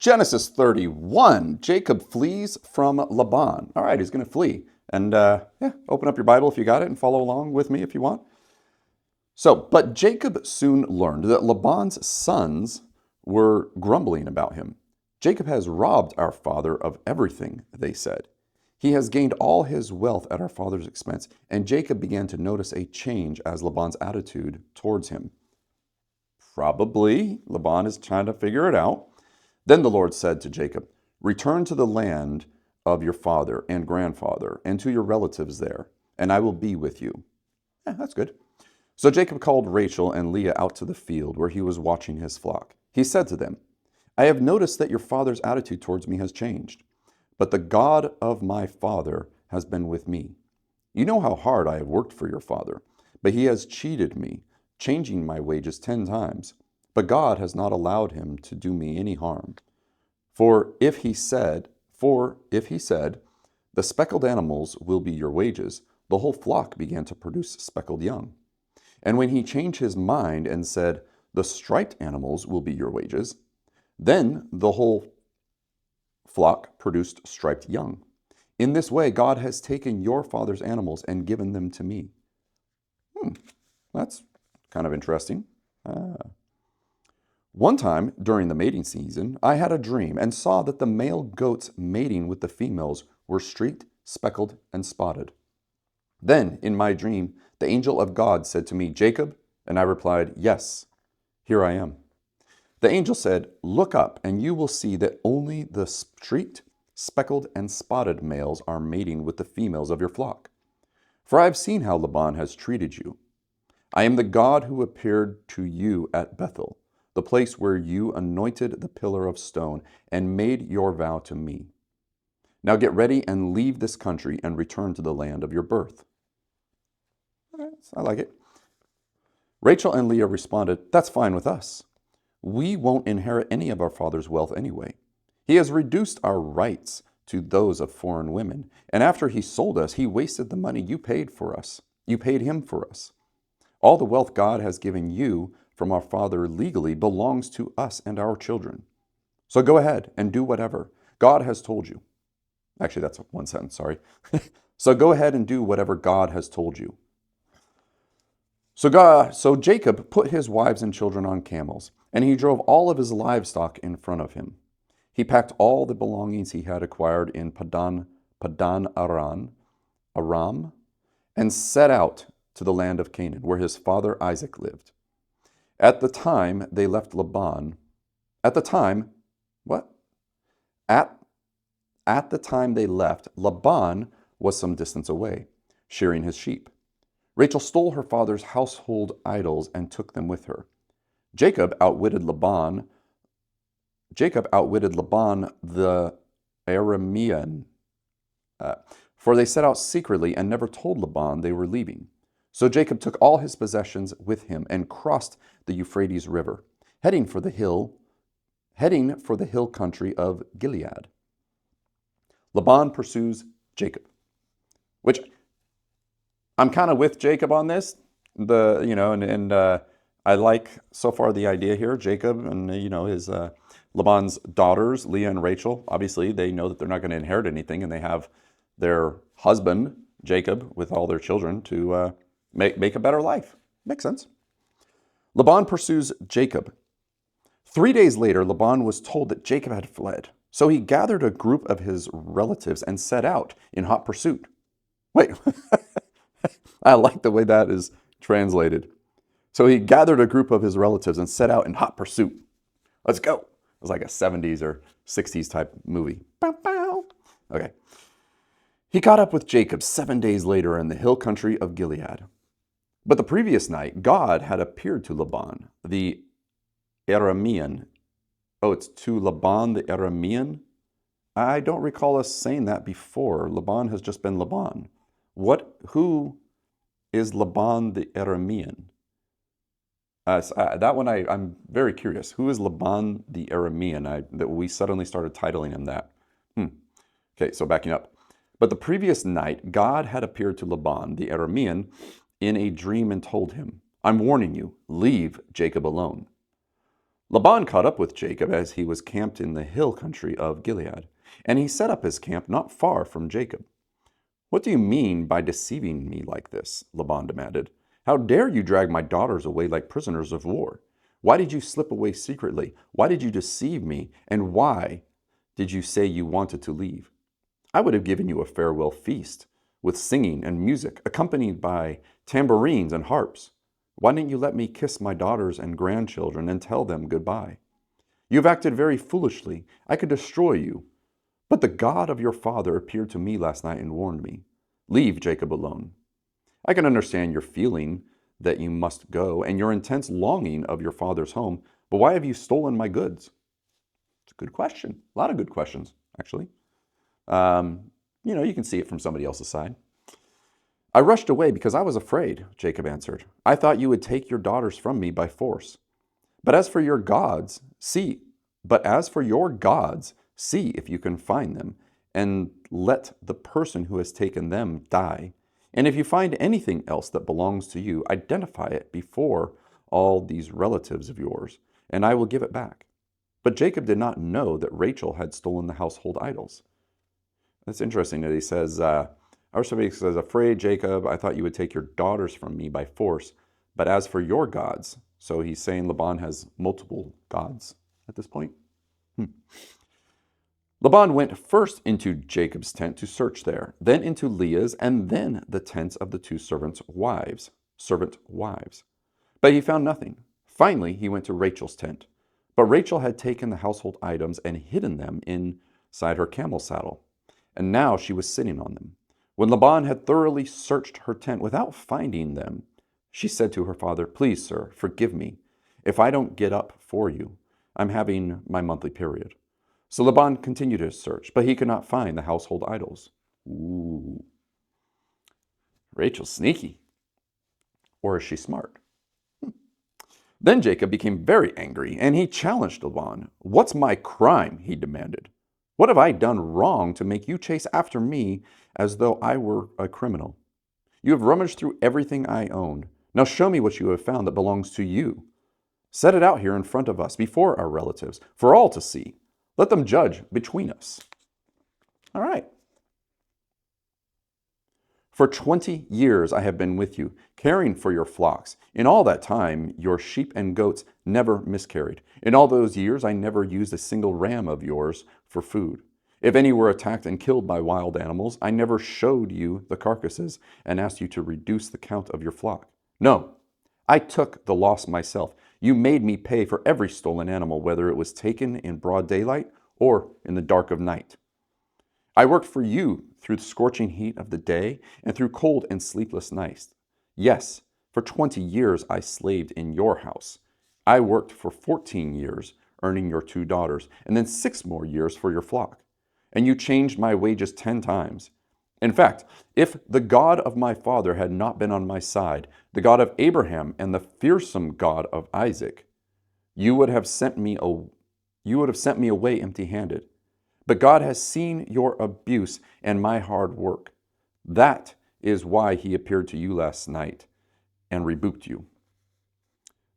Genesis 31. Jacob flees from Laban. All right, he's going to flee. And open up your Bible if you got it and follow along with me if you want. But Jacob soon learned that Laban's sons were grumbling about him. Jacob has robbed our father of everything, they said. He has gained all his wealth at our father's expense. And Jacob began to notice a change as Laban's attitude towards him. Probably Laban is trying to figure it out. Then the Lord said to Jacob, "Return to the land of your father and grandfather and to your relatives there, and I will be with you." That's good. So Jacob called Rachel and Leah out to the field where he was watching his flock. He said to them, "I have noticed that your father's attitude towards me has changed, but the God of my father has been with me. You know how hard I have worked for your father, but he has cheated me, changing my wages 10 times. But God has not allowed him to do me any harm. For if he said, the speckled animals will be your wages, the whole flock began to produce speckled young. And when he changed his mind and said, the striped animals will be your wages, then the whole flock produced striped young. In this way, God has taken your father's animals and given them to me." That's kind of interesting. One time during the mating season, I had a dream and saw that the male goats mating with the females were streaked, speckled, and spotted. Then, in my dream, the angel of God said to me, "Jacob," and I replied, "Yes, here I am." The angel said, "Look up, and you will see that only the streaked, speckled, and spotted males are mating with the females of your flock. For I have seen how Laban has treated you. I am the God who appeared to you at Bethel, the place where you anointed the pillar of stone and made your vow to me. Now get ready and leave this country and return to the land of your birth." I like it. Rachel and Leah responded, "That's fine with us. We won't inherit any of our father's wealth anyway. He has reduced our rights to those of foreign women, and after he sold us, he wasted the money you paid for us. You paid him for us. All the wealth God has given you from our father legally belongs to us and our children. So go ahead and do whatever God has told you." Actually, that's one sentence, sorry. So go ahead and do whatever God has told you. So Jacob put his wives and children on camels, and he drove all of his livestock in front of him. He packed all the belongings he had acquired in Padan Aram, and set out to the land of Canaan, where his father Isaac lived. At the time they left Laban, at the time they left, Laban was some distance away, shearing his sheep. Rachel stole her father's household idols and took them with her. Jacob outwitted Laban the Aramean, for they set out secretly and never told Laban they were leaving. So Jacob took all his possessions with him and crossed the Euphrates River, heading for the hill country of Gilead. Laban pursues Jacob, which I'm kind of with Jacob on this. I like so far the idea here. Jacob and his Laban's daughters, Leah and Rachel. Obviously, they know that they're not going to inherit anything, and they have their husband Jacob with all their children to make a better life. Makes sense. Laban pursues Jacob. 3 days later, Laban was told that Jacob had fled. So he gathered a group of his relatives and set out in hot pursuit. Wait, I like the way that is translated. So he gathered a group of his relatives and set out in hot pursuit. Let's go. It was like a 70s or 60s type movie. Bow, bow. Okay. He caught up with Jacob 7 days later in the hill country of Gilead. But the previous night, God had appeared to Laban, the Aramean. Oh, it's to Laban the Aramean? I don't recall us saying that before. Laban has just been Laban. Who is Laban the Aramean? That one I'm very curious. Who is Laban the Aramean? That we suddenly started titling him that. Okay, so backing up. But the previous night, God had appeared to Laban the Aramean in a dream and told him, "I'm warning you, leave Jacob alone." Laban caught up with Jacob as he was camped in the hill country of Gilead, and he set up his camp not far from Jacob. "What do you mean by deceiving me like this?" Laban demanded. "How dare you drag my daughters away like prisoners of war? Why did you slip away secretly? Why did you deceive me? And why did you say you wanted to leave? I would have given you a farewell feast, with singing and music, accompanied by tambourines and harps. Why didn't you let me kiss my daughters and grandchildren and tell them goodbye? You have acted very foolishly. I could destroy you. But the God of your father appeared to me last night and warned me. Leave Jacob alone. I can understand your feeling that you must go and your intense longing of your father's home, but why have you stolen my goods?" It's a good question. A lot of good questions, actually. You can see it from somebody else's side. "I rushed away because I was afraid," Jacob answered. "I thought you would take your daughters from me by force. But as for your gods, see, see if you can find them, and let the person who has taken them die. And if you find anything else that belongs to you, identify it before all these relatives of yours, and I will give it back." But Jacob did not know that Rachel had stolen the household idols. It's interesting that he says, somebody says, "Afraid, Jacob, I thought you would take your daughters from me by force. But as for your gods," so he's saying Laban has multiple gods at this point. Laban went first into Jacob's tent to search there, then into Leah's, and then the tents of the two servant wives. But he found nothing. Finally, he went to Rachel's tent. But Rachel had taken the household items and hidden them inside her camel saddle, and now she was sitting on them. When Laban had thoroughly searched her tent without finding them, she said to her father, "Please, sir, forgive me if I don't get up for you. I'm having my monthly period." So Laban continued his search, but he could not find the household idols. Ooh. Rachel's sneaky. Or is she smart? Then Jacob became very angry, and he challenged Laban. "What's my crime?" he demanded. "What have I done wrong to make you chase after me as though I were a criminal? You have rummaged through everything I owned. Now show me what you have found that belongs to you. Set it out here in front of us, before our relatives, for all to see. Let them judge between us." All right. "For 20 years I have been with you, caring for your flocks. In all that time, your sheep and goats never miscarried. In all those years, I never used a single ram of yours for food. If any were attacked and killed by wild animals, I never showed you the carcasses and asked you to reduce the count of your flock. No, I took the loss myself. You made me pay for every stolen animal, whether it was taken in broad daylight or in the dark of night. I worked for you through the scorching heat of the day and through cold and sleepless nights. Yes, for 20 years I slaved in your house. I worked for 14 years, earning your 2 daughters, and then 6 more years for your flock. And you changed my wages 10 times. In fact, if the God of my father had not been on my side, the God of Abraham and the fearsome God of Isaac, you would have sent me away empty-handed. But God has seen your abuse and my hard work. That is why he appeared to you last night and rebuked you.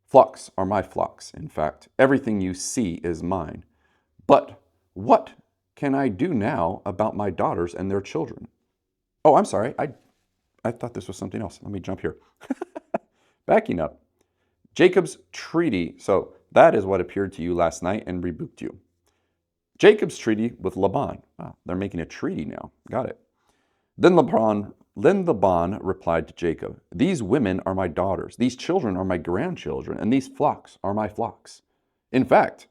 Flocks are my flocks, in fact. Everything you see is mine. But what can I do now about my daughters and their children?" Oh, I'm sorry. I thought this was something else. Let me jump here. Backing up. Jacob's treaty. So that is what appeared to you last night and rebuked you. Jacob's treaty with Laban. Wow, they're making a treaty now. Got it. Then Laban replied to Jacob, "These women are my daughters, these children are my grandchildren, and these flocks are my flocks. In fact,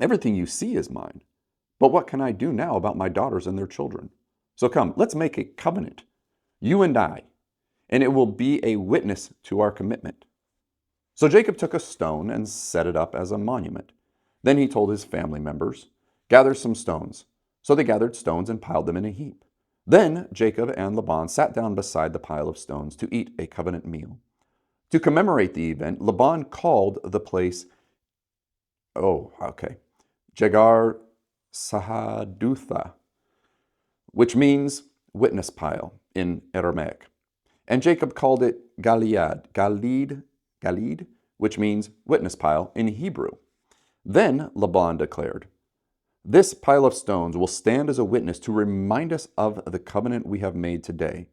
everything you see is mine. But what can I do now about my daughters and their children? So come, let's make a covenant, you and I, and it will be a witness to our commitment." So Jacob took a stone and set it up as a monument. Then he told his family members, "Gather some stones." So they gathered stones and piled them in a heap. Then Jacob and Laban sat down beside the pile of stones to eat a covenant meal. To commemorate the event, Laban called the place, Jagar Sahadutha, which means witness pile in Aramaic. And Jacob called it Galid, which means witness pile in Hebrew. Then Laban declared, "This pile of stones will stand as a witness to remind us of the covenant we have made today."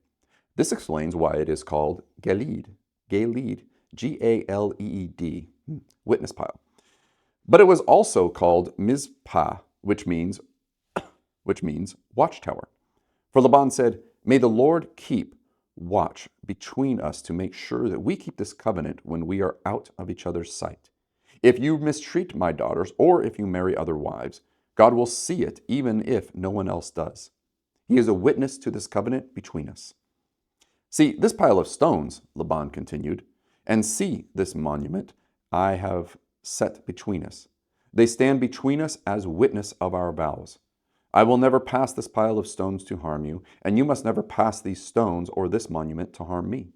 This explains why it is called Gilead, Gilead, Galeed, witness pile. But it was also called Mizpah, which means watchtower. For Laban said, "May the Lord keep watch between us to make sure that we keep this covenant when we are out of each other's sight. If you mistreat my daughters, or if you marry other wives, God will see it, even if no one else does. He is a witness to this covenant between us." "See this pile of stones," Laban continued, "and see this monument I have set between us. They stand between us as witness of our vows. I will never pass this pile of stones to harm you, and you must never pass these stones or this monument to harm me.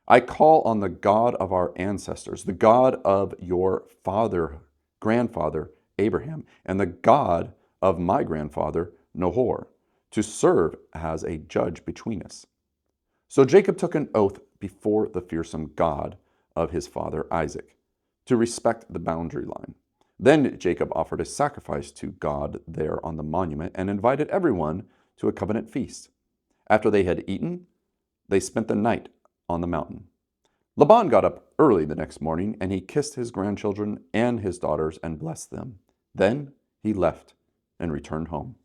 I call on the God of our ancestors, the God of your grandfather Abraham, and the God of my grandfather Nahor, to serve as a judge between us." So Jacob took an oath before the fearsome God of his father Isaac to respect the boundary line. Then Jacob offered a sacrifice to God there on the monument and invited everyone to a covenant feast. After they had eaten, they spent the night on the mountain. Laban got up early the next morning, and he kissed his grandchildren and his daughters and blessed them. Then he left and returned home.